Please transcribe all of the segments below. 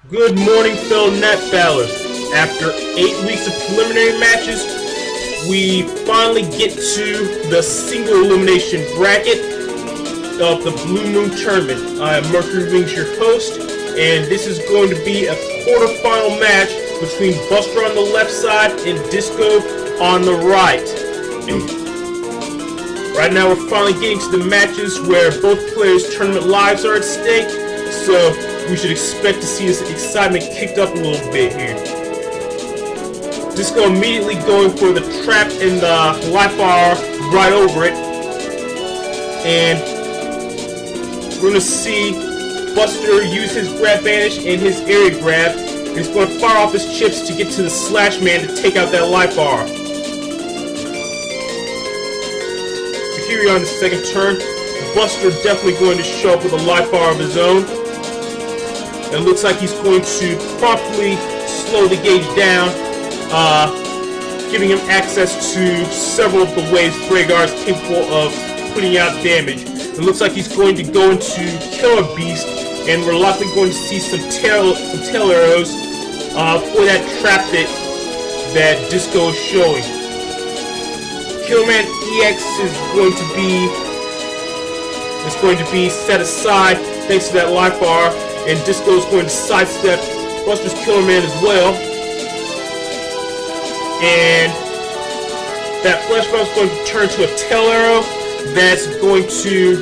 Good morning, fellow net ballers. After 8 weeks of preliminary matches, we finally get to the single elimination bracket of the Blue Moon Tournament. I am Mercury Wings, your host, and this is going to be a quarterfinal match between Buster on the left side and Disco on the right. Right now we're finally getting to the matches where both players' tournament lives are at stake, so we should expect to see this excitement kicked up a little bit here. Disco immediately going for the trap and the life bar right over it. And we're going to see Buster use his grab banish and his area grab. And he's going to fire off his chips to get to the slash man to take out that life bar. So here we are on the second turn. Buster definitely going to show up with a life bar of his own. It looks like he's going to promptly slow the gauge down, giving him access to several of the ways Graygar is capable of putting out damage. It looks like he's going to go into Killer Beast, and we're likely going to see some tail arrows for that trap that Disco is showing. Killman EX is going to be set aside thanks to that life bar. And Disco is going to sidestep Buster's Killer Man as well. And that flash bomb is going to turn to a tail arrow that's going to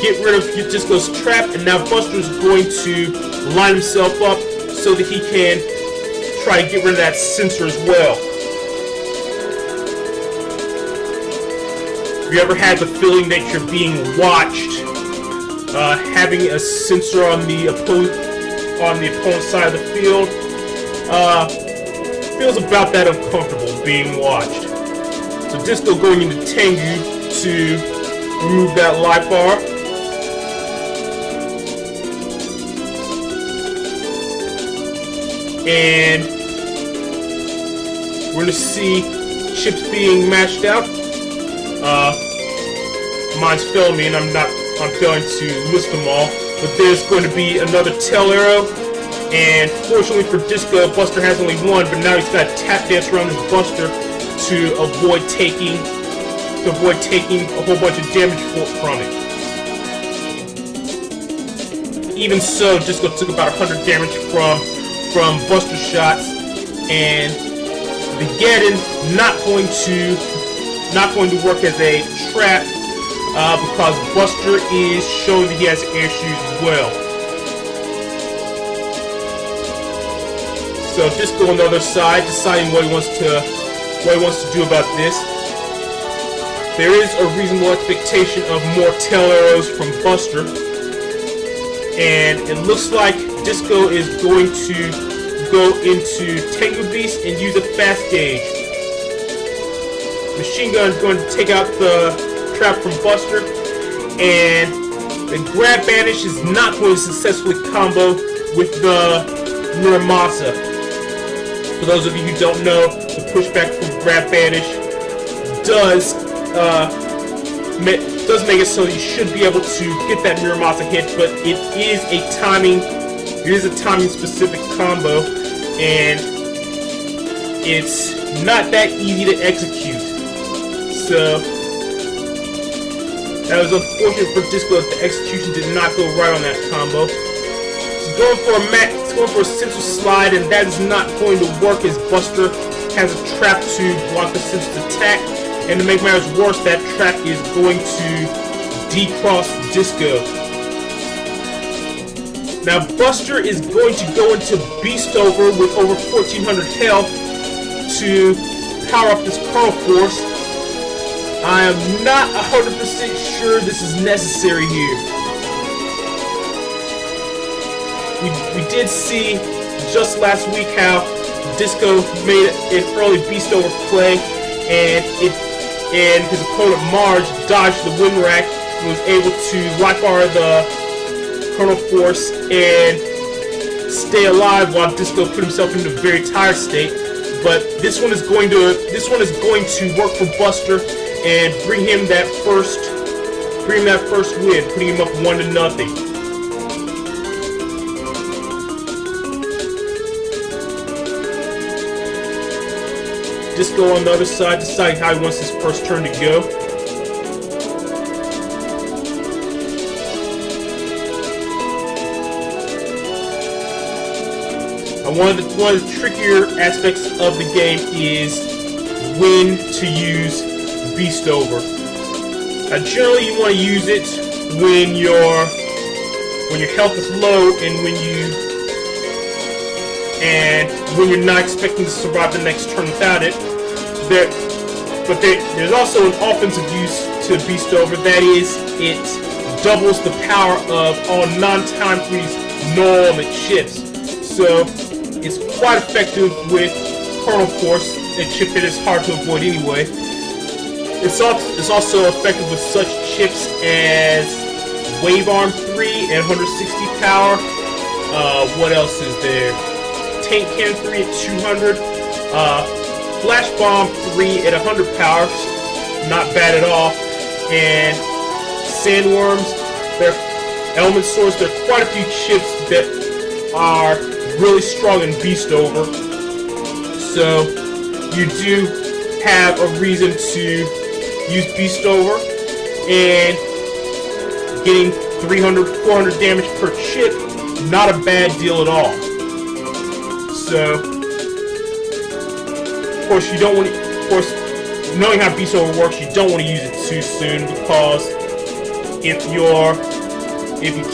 get rid of Disco's trap. And now Buster is going to line himself up so that he can try to get rid of that sensor as well. Have you ever had the feeling that you're being watched? Having a sensor on the opponent's side of the field feels about that uncomfortable, being watched. So Disco going into Tengu to remove that life bar. And we're going to see chips being matched out. Mine's failing me and I'm going to list them all, but there's going to be another tail arrow, and fortunately for Disco, Buster has only one, but now he's got to tap dance around his Buster to avoid taking a whole bunch of damage from it. Even so, Disco took about 100 damage from Buster shots, and the Gaddon not going to work as a trap. Because Buster is showing that he has air shoes as well. So Disco on the other side, deciding what he wants to do about this. There is a reasonable expectation of more tail arrows from Buster, and it looks like Disco is going to go into Tengu Beast and use a fast gauge. Machine Gun is going to take out the trap from Buster, and the grab banish is not going to successfully combo with the Muramasa. For those of you who don't know, the pushback from grab banish does make it so you should be able to get that Muramasa hit, but it is a timing specific combo, and it's not that easy to execute. So that was unfortunate for Disco that the execution did not go right on that combo. He's going for a sensor slide, and that is not going to work as Buster has a trap to block the sensor's attack. And to make matters worse, that trap is going to decross Disco. Now Buster is going to go into Beast Over with over 1400 health to power up this Chrono Force. I am not 100% sure this is necessary here. We did see just last week how Disco made an early Beast Over play, and his opponent Marge dodged the wind rack and was able to life bar the Chrono Force and stay alive while Disco put himself into a very tired state. But this one is going to work for Buster and bring him that first win, putting him up 1-0. Disco on the other side deciding how he wants his first turn to go. One of the trickier aspects of the game is when to use Beast Over. Generally, you want to use it when your health is low and when you're not expecting to survive the next turn without it. There's also an offensive use to Beast Over. That is, it doubles the power of all non-time freeze normal chips. So it's quite effective with Chrono Force, a chip that is hard to avoid anyway. It's also effective with such chips as Wave Arm 3 at 160 power. What else is there? Tank Cannon 3 at 200. Flash Bomb 3 at 100 power. Not bad at all. And Sandworms, their Element Swords, there are quite a few chips that are really strong in Beast Over. So you do have a reason to use Beast Over, and getting 300, 400 damage per chip, not a bad deal at all. So, of course, knowing how Beast Over works, you don't want to use it too soon, because if you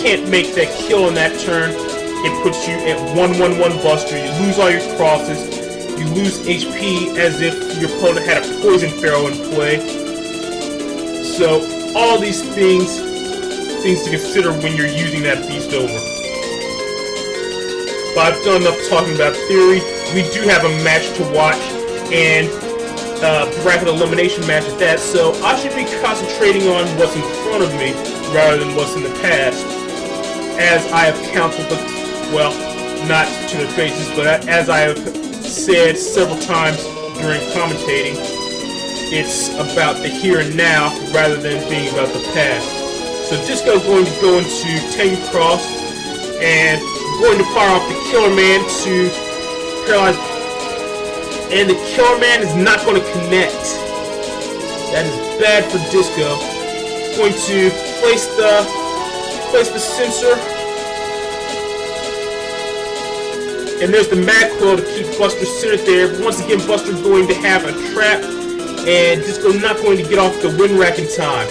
can't make that kill in that turn, it puts you at 1-1-1 Buster. You lose all your crosses. You lose HP as if your opponent had a Poison Pharaoh in play. So all these things to consider when you're using that Beast Over. But I've done enough talking about theory. We do have a match to watch, and bracket elimination match at that. So I should be concentrating on what's in front of me rather than what's in the past, as I have counseled the. Well, not to their faces, but as I have said several times during commentating, it's about the here and now rather than being about the past. So Disco is going to go into Tango Cross and going to fire off the Killer Man to paralyze, and the Killer Man is not going to connect. That is bad for Disco. Going to place the sensor. And there's the Mad Quill to keep Buster centered there. But once again, Buster's going to have a trap, and Disco not going to get off the wind rack in time.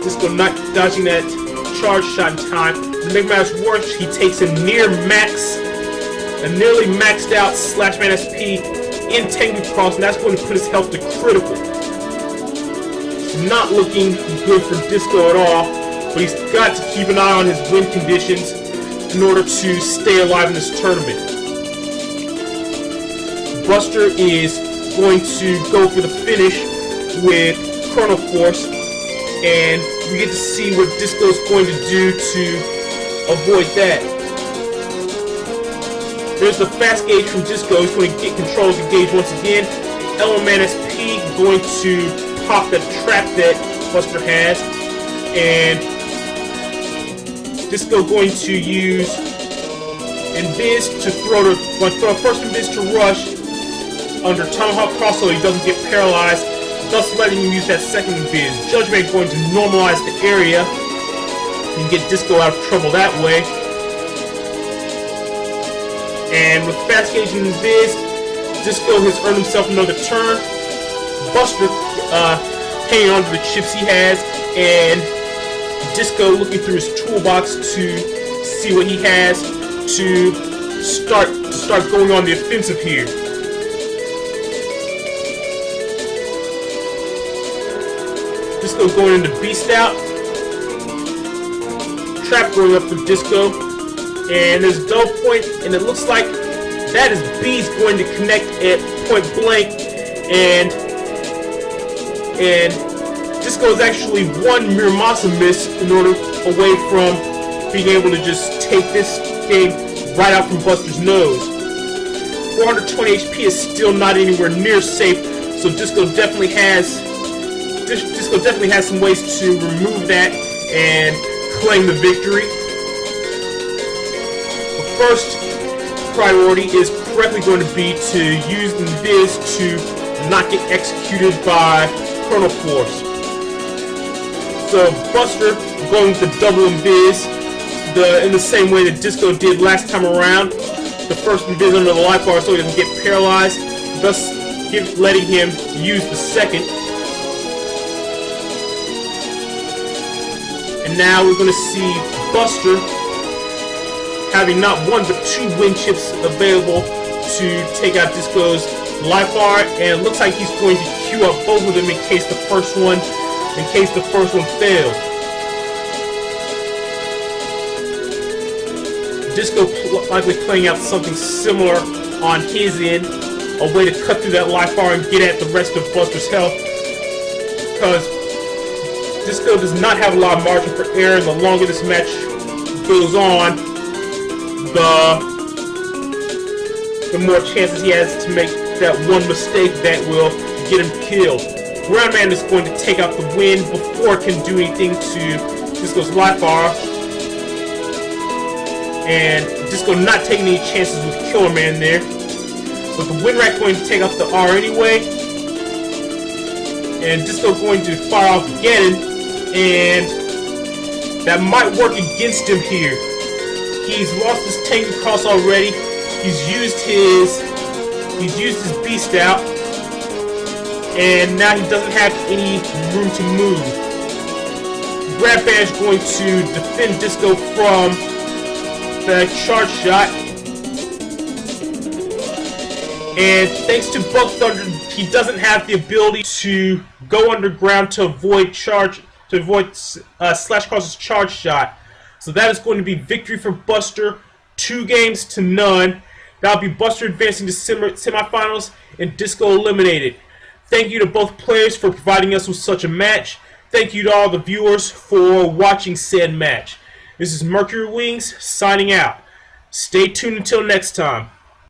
Disco not dodging that charge shot in time. To make matters worse, he takes a nearly maxed out Slashman SP in Tango Cross, and that's going to put his health to critical. Not looking good for Disco at all, but he's got to keep an eye on his win conditions in order to stay alive in this tournament. Buster is going to go for the finish with Chrono Force, and we get to see what Disco is going to do to avoid that. There's the fast gauge from Disco. He's going to get control of the gauge once again. MMBN6 going to pop that trap that Buster has, and Disco going to use Invis to throw first Invis to rush under Tomahawk cross so he doesn't get paralyzed, thus letting him use that second Invis. Judgment going to normalize the area and get Disco out of trouble that way. And with fast gauge and Invis, Disco has earned himself another turn. Buster hanging on to the chips he has, and Disco looking through his toolbox to see what he has to start going on the offensive here. Disco going into Beast Out. Trap going up for Disco. And there's a double point, and it looks like that is B's going to connect at point blank, and Disco is actually one Miramasa miss in order away from being able to just take this game right out from Buster's nose. 420 HP is still not anywhere near safe, so Disco definitely has some ways to remove that and claim the victory. The first priority is correctly going to be to use the Invis to not get executed by Chrono Force. So Buster going with the double Invis in the same way that Disco did last time around. The first Invis under the life bar so he doesn't get paralyzed, thus letting him use the second. And now we're going to see Buster having not one but two wind chips available to take out Disco's life bar, and it looks like he's going to queue up both of them in case the first one fails. Disco likely playing out something similar on his end, a way to cut through that life bar and get at the rest of Buster's health, because Disco does not have a lot of margin for error, and the longer this match goes on, the more chances he has to make that one mistake that will get him killed. Groundman is going to take out the win before it can do anything to Disco's life bar, and Disco not taking any chances with Killer Man there. But the Wind Rat going to take out the R anyway, and Disco going to fire off again, and that might work against him here. He's lost his tank cross already. He's used his Beast Out, and now he doesn't have any room to move. Grab Badge going to defend Disco from the charge shot, and thanks to Bug Thunder, he doesn't have the ability to go underground to avoid Slash Cross's charge shot. So that is going to be victory for Buster, 2-0. That'll be Buster advancing to semifinals and Disco eliminated. Thank you to both players for providing us with such a match. Thank you to all the viewers for watching said match. This is Mercury Wings signing out. Stay tuned until next time.